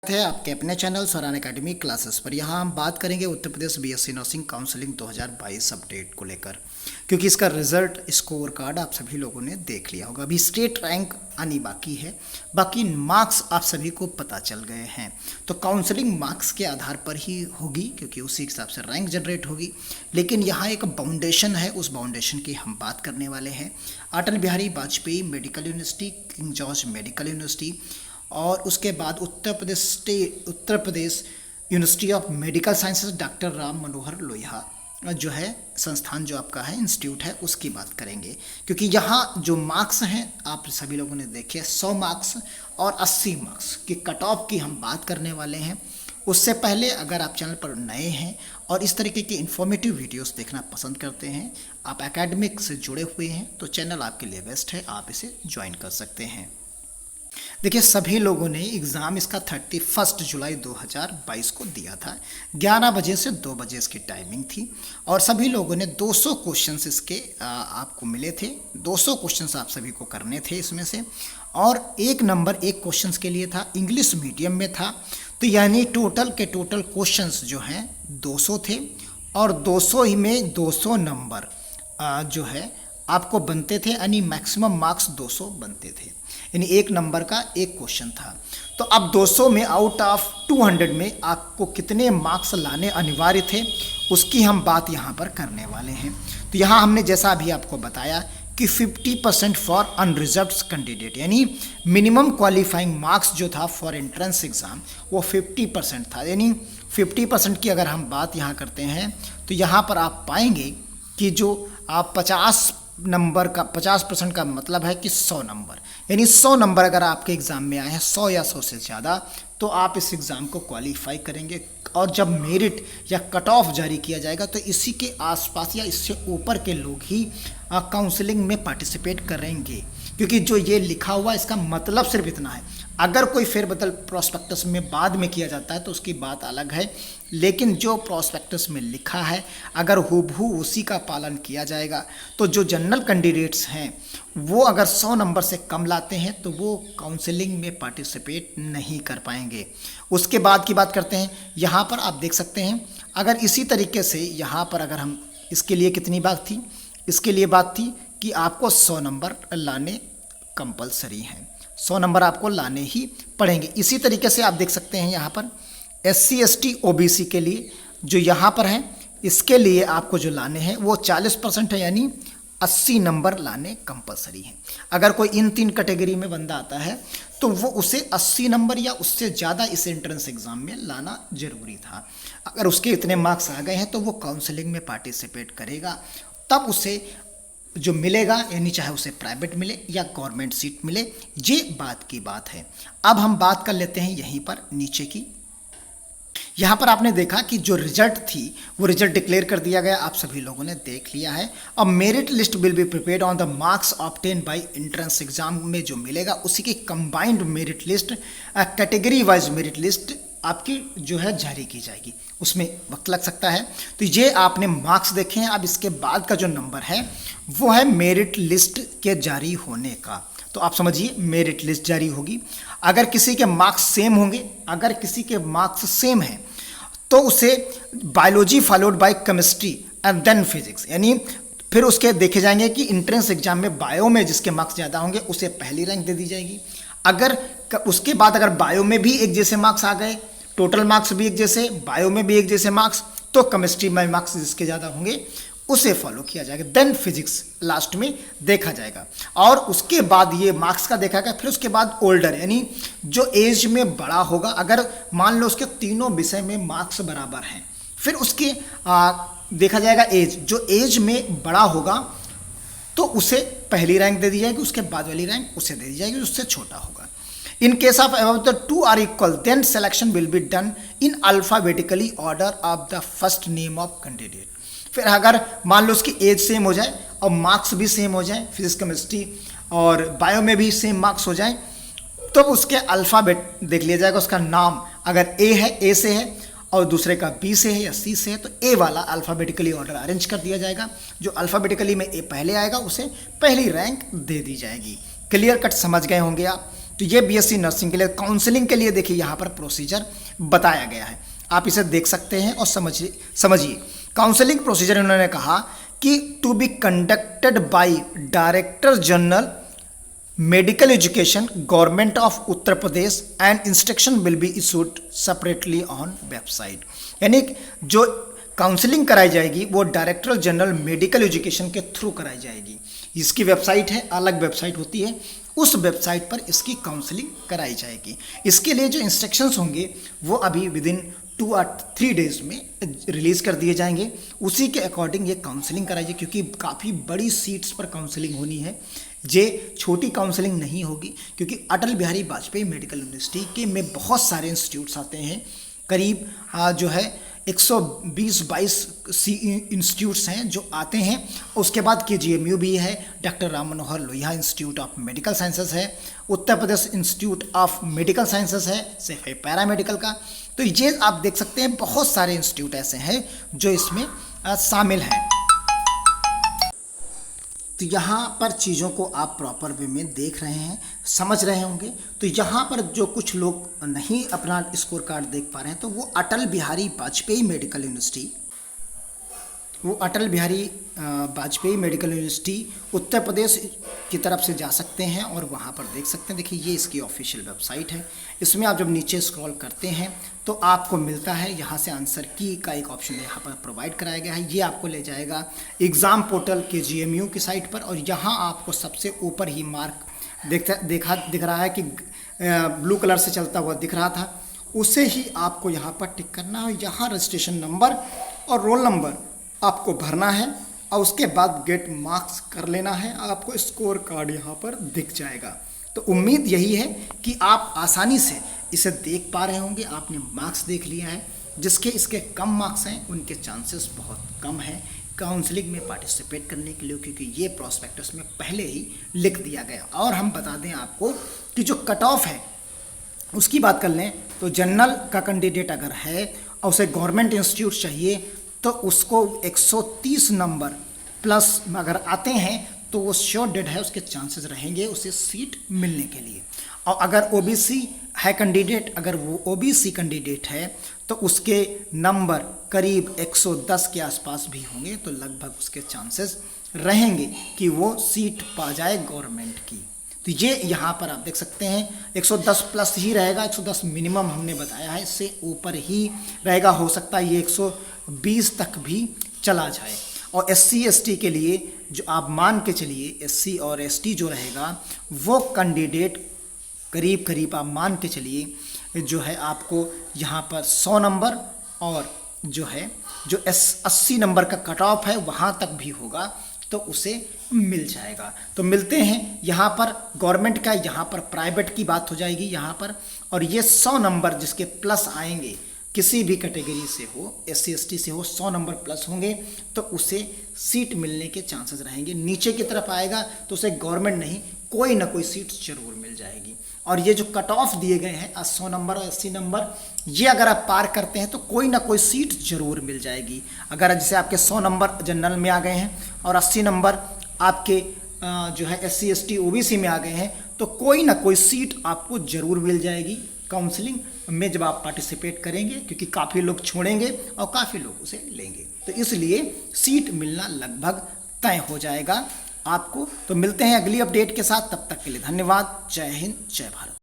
है आपके अपने चैनल स्वरान एकेडमी क्लासेस पर। यहाँ हम बात करेंगे Uttar Pradesh BSc nursing counselling 2022 update को लेकर, क्योंकि इसका रिजल्ट स्कोर कार्ड आप सभी लोगों ने देख लिया होगा। अभी स्टेट रैंक आनी बाकी है, बाकी मार्क्स आप सभी को पता चल गए हैं। तो काउंसलिंग मार्क्स के आधार पर ही होगी, क्योंकि उसी हिसाब से रैंक जनरेट होगी। लेकिन यहाँ एक बाउंडेशन है, उस बाउंडेशन की हम बात करने वाले हैं। Atal Bihari Vajpayee medical university, King George medical university और उसके बाद Uttar Pradesh university of medical sciences doctor Ram Manohar Lohia जो है संस्थान, जो आपका है इंस्टीट्यूट है, उसकी बात करेंगे। क्योंकि यहाँ जो मार्क्स हैं आप सभी लोगों ने देखे, 100 मार्क्स और 80 मार्क्स की कट ऑफ की हम बात करने वाले हैं। उससे पहले अगर आप चैनल पर नए हैं और इस तरीके के इन्फॉर्मेटिव वीडियोस देखना पसंद करते हैं, आप एकेडमिक से जुड़े हुए हैं, तो चैनल आपके लिए बेस्ट है, आप इसे ज्वाइन कर सकते हैं। देखिए, सभी लोगों ने एग्ज़ाम इसका 31 जुलाई 2022 को दिया था। 11 बजे से 2 बजे इसकी टाइमिंग थी और सभी लोगों ने 200 क्वेश्चंस इसके आपको मिले थे। 200 क्वेश्चंस आप सभी को करने थे इसमें से, और 1 नंबर 1 क्वेश्चंस के लिए था, इंग्लिश मीडियम में था। तो यानी टोटल के टोटल क्वेश्चंस जो हैं 200 थे और 200 ही में 200 नंबर जो है आपको बनते थे, यानी मैक्सिमम मार्क्स 200 बनते थे, यानी 1 नंबर का 1 क्वेश्चन था। तो अब 200 में आउट ऑफ 200 में आपको कितने मार्क्स लाने अनिवार्य थे, उसकी हम बात यहाँ पर करने वाले हैं। तो यहाँ हमने जैसा अभी आपको बताया कि 50% फॉर अनरिजर्व्ड कैंडिडेट, यानी मिनिमम क्वालिफाइंग मार्क्स जो था फॉर एंट्रेंस एग्ज़ाम वो 50% था। यानी 50% की अगर हम बात यहाँ करते हैं तो यहाँ पर आप पाएंगे कि जो आप 50% का मतलब है कि 100 नंबर, यानी 100 नंबर अगर आपके एग्ज़ाम में आए हैं, 100 या 100 से ज़्यादा, तो आप इस एग्ज़ाम को क्वालिफाई करेंगे। और जब मेरिट या कट ऑफ जारी किया जाएगा तो इसी के आसपास या इससे ऊपर के लोग ही काउंसलिंग में पार्टिसिपेट करेंगे, क्योंकि जो ये लिखा हुआ इसका मतलब सिर्फ इतना है। अगर कोई फेरबदल प्रोस्पेक्टस में बाद में किया जाता है तो उसकी बात अलग है, लेकिन जो प्रोस्पेक्टस में लिखा है अगर हूबहू उसी का पालन किया जाएगा तो जो जनरल कैंडिडेट्स हैं वो अगर 100 नंबर से कम लाते हैं तो वो काउंसलिंग में पार्टिसिपेट नहीं कर पाएंगे। उसके बाद की बात करते हैं। यहाँ पर आप देख सकते हैं, अगर इसी तरीके से यहाँ पर अगर हम इसके लिए कितनी बात थी, इसके लिए बात थी कि आपको 100 नंबर लाने कंपलसरी हैं, 100 नंबर आपको लाने ही पड़ेंगे। इसी तरीके से आप देख सकते हैं यहाँ पर SC ST OBC के लिए जो यहाँ पर है, इसके लिए आपको जो लाने हैं वो 40% है, यानी 80 नंबर लाने कंपलसरी हैं। अगर कोई इन 3 कैटेगरी में बंदा आता है तो वो उसे 80 नंबर या उससे ज़्यादा इस एंट्रेंस एग्ज़ाम में लाना ज़रूरी था। अगर उसके इतने मार्क्स आ गए हैं तो वो काउंसलिंग में पार्टिसिपेट करेगा, तब उसे जो मिलेगा, यानी चाहे उसे प्राइवेट मिले या गवर्नमेंट सीट मिले, ये बात की बात है। अब हम बात कर लेते हैं यहीं पर नीचे की। यहाँ पर आपने देखा कि जो रिजल्ट थी वो रिजल्ट डिक्लेयर कर दिया गया, आप सभी लोगों ने देख लिया है। और merit list will be prepared on the marks obtain bye entrance exam में जो मिलेगा उसी की combined merit list, category wise merit list आपकी जो है जारी की जाएगी। उसमें वक्त लग सकता है। तो ये आपने मार्क्स देखे हैं। अब इसके बाद का जो नंबर है वो है मेरिट लिस्ट के जारी होने का। तो आप समझिए मेरिट लिस्ट जारी होगी। अगर किसी के मार्क्स सेम होंगे, अगर किसी के मार्क्स सेम हैं तो उसे biology followed by chemistry and then physics, यानी फिर उसके देखे जाएंगे कि एंट्रेंस एग्जाम में बायो में जिसके मार्क्स ज़्यादा होंगे उसे पहली रैंक दे दी जाएगी। अगर उसके बाद अगर बायो में भी एक जैसे मार्क्स आ गए, टोटल मार्क्स भी एक जैसे, बायो में भी एक जैसे मार्क्स, तो केमिस्ट्री में मार्क्स जिसके ज़्यादा होंगे उसे फॉलो किया जाएगा। देन फिजिक्स लास्ट में देखा जाएगा और उसके बाद ये मार्क्स का देखा गया। फिर उसके बाद ओल्डर, यानी जो एज में बड़ा होगा, अगर मान लो उसके तीनों विषय में मार्क्स बराबर हैं, फिर उसके देखा जाएगा एज, जो एज में बड़ा होगा तो उसे पहली रैंक दे दी जाएगी, उसके बाद वाली रैंक उसे दे दी जाएगी उससे छोटा होगा। In case of above the two are equal, then selection will be done in alphabetically order of the first name of candidate. फिर अगर मान लो उसकी एज सेम हो जाए और मार्क्स भी सेम हो जाए, फिजिक्स केमिस्ट्री और बायो में भी सेम मार्क्स हो जाए, तो उसके अल्फ़ाबेट देख लिया जाएगा। उसका नाम अगर ए है, ए से है, और दूसरे का बी से है या सी से है, तो ए वाला अल्फ़ाबेटिकली ऑर्डर अरेंज कर दिया जाएगा। जो अल्फ़ाबेटिकली में ए पहले आएगा उसे पहली रैंक दे दी जाएगी। क्लियर कट समझ गए होंगे आप। तो ये बीएससी नर्सिंग के लिए काउंसलिंग के लिए देखिए यहाँ पर प्रोसीजर बताया गया है, आप इसे देख सकते हैं और समझिए। काउंसलिंग प्रोसीजर उन्होंने कहा कि to be conducted by director general medical education government of Uttar Pradesh and instruction will be issued separately on website. यानी जो काउंसलिंग कराई जाएगी वो डायरेक्टर जनरल मेडिकल एजुकेशन के थ्रू कराई जाएगी। इसकी वेबसाइट है, अलग वेबसाइट होती है, उस वेबसाइट पर इसकी काउंसलिंग कराई जाएगी। इसके लिए जो इंस्ट्रक्शंस होंगे वो अभी विदिन 2 or 3 डेज में रिलीज़ कर दिए जाएंगे। उसी के अकॉर्डिंग ये काउंसलिंग कराई जाएगी, क्योंकि काफ़ी बड़ी सीट्स पर काउंसलिंग होनी है। ये छोटी काउंसलिंग नहीं होगी, क्योंकि अटल बिहारी वाजपेयी मेडिकल यूनिवर्सिटी के में बहुत सारे इंस्टीट्यूट्स आते हैं, करीब जो है 120-22 इंस्टीट्यूट्स हैं जो आते हैं। उसके बाद KGMU भी है, doctor Ram Manohar Lohia institute of medical sciences है, Uttar Pradesh institute of medical sciences है, सिर्फ है पैरामेडिकल का। तो ये आप देख सकते हैं बहुत सारे इंस्टीट्यूट ऐसे हैं जो इसमें शामिल हैं। तो यहाँ पर चीज़ों को आप प्रॉपर वे में देख रहे हैं, समझ रहे होंगे। तो यहाँ पर जो कुछ लोग नहीं अपना स्कोर कार्ड देख पा रहे हैं, तो वो Atal Bihari Vajpayee medical university, medical university Uttar Pradesh की तरफ से जा सकते हैं और वहाँ पर देख सकते हैं। देखिए ये इसकी ऑफिशियल वेबसाइट है। इसमें आप जब नीचे स्क्रॉल करते हैं तो आपको मिलता है यहाँ से आंसर की का एक ऑप्शन यहाँ पर प्रोवाइड कराया गया है। ये आपको ले जाएगा एग्ज़ाम पोर्टल KGMU की साइट पर, और यहाँ आपको सबसे ऊपर ही मार्क दिख रहा है कि ब्लू कलर से चलता हुआ दिख रहा था, उसे ही आपको यहाँ पर टिक करना है। यहाँ रजिस्ट्रेशन नंबर और रोल नंबर आपको भरना है और उसके बाद गेट मार्क्स कर लेना है। आपको स्कोर कार्ड यहाँ पर दिख जाएगा। तो उम्मीद यही है कि आप आसानी से इसे देख पा रहे होंगे। आपने मार्क्स देख लिया है, जिसके इसके कम मार्क्स हैं उनके चांसेस बहुत कम हैं काउंसलिंग में पार्टिसिपेट करने के लिए, क्योंकि ये प्रॉस्पेक्टस में पहले ही लिख दिया गया। और हम बता दें आपको कि जो कट ऑफ है उसकी बात कर लें तो जनरल का कैंडिडेट अगर है और उसे गवर्नमेंट इंस्टीट्यूट चाहिए तो उसको 130 नंबर प्लस अगर आते हैं तो वो श्योर डेड है, उसके चांसेस रहेंगे उसे सीट मिलने के लिए। और अगर OBC है कैंडिडेट, अगर वो OBC कैंडिडेट है तो उसके नंबर करीब 110 के आसपास भी होंगे, तो लगभग उसके चांसेस रहेंगे कि वो सीट पा जाए गवर्नमेंट की। तो ये यहाँ पर आप देख सकते हैं 110 प्लस ही रहेगा, 110 मिनिमम हमने बताया है, इससे ऊपर ही रहेगा। हो सकता है ये 120 तक भी चला जाए। और SC ST के लिए जो आप मान के चलिए, SC और ST जो रहेगा वो कैंडिडेट करीब करीब आप मान के चलिए जो है आपको यहाँ पर 100 नंबर और जो 80 नंबर का कट ऑफ है वहाँ तक भी होगा तो उसे मिल जाएगा। तो मिलते हैं यहाँ पर गवर्नमेंट का, यहाँ पर प्राइवेट की बात हो जाएगी यहाँ पर। और ये 100 नंबर जिसके प्लस आएंगे, किसी भी कैटेगरी से हो, SC ST से हो, 100 नंबर प्लस होंगे तो उसे सीट मिलने के चांसेस रहेंगे। नीचे की तरफ आएगा तो उसे गवर्नमेंट नहीं, कोई ना कोई सीट जरूर मिल जाएगी। और ये जो कट ऑफ दिए गए हैं 100 नंबर और 80 नंबर, ये अगर आप पार करते हैं तो कोई ना कोई सीट जरूर मिल जाएगी। अगर जैसे आपके 100 नंबर जनरल में आ गए हैं और 80 नंबर आपके SC ST OBC में आ गए हैं तो कोई ना कोई सीट आपको जरूर मिल जाएगी काउंसलिंग में जब आप पार्टिसिपेट करेंगे, क्योंकि काफ़ी लोग छोड़ेंगे और काफ़ी लोग उसे लेंगे। तो इसलिए सीट मिलना लगभग तय हो जाएगा आपको। तो मिलते हैं अगली अपडेट के साथ, तब तक के लिए धन्यवाद। जय हिंद, जय भारत।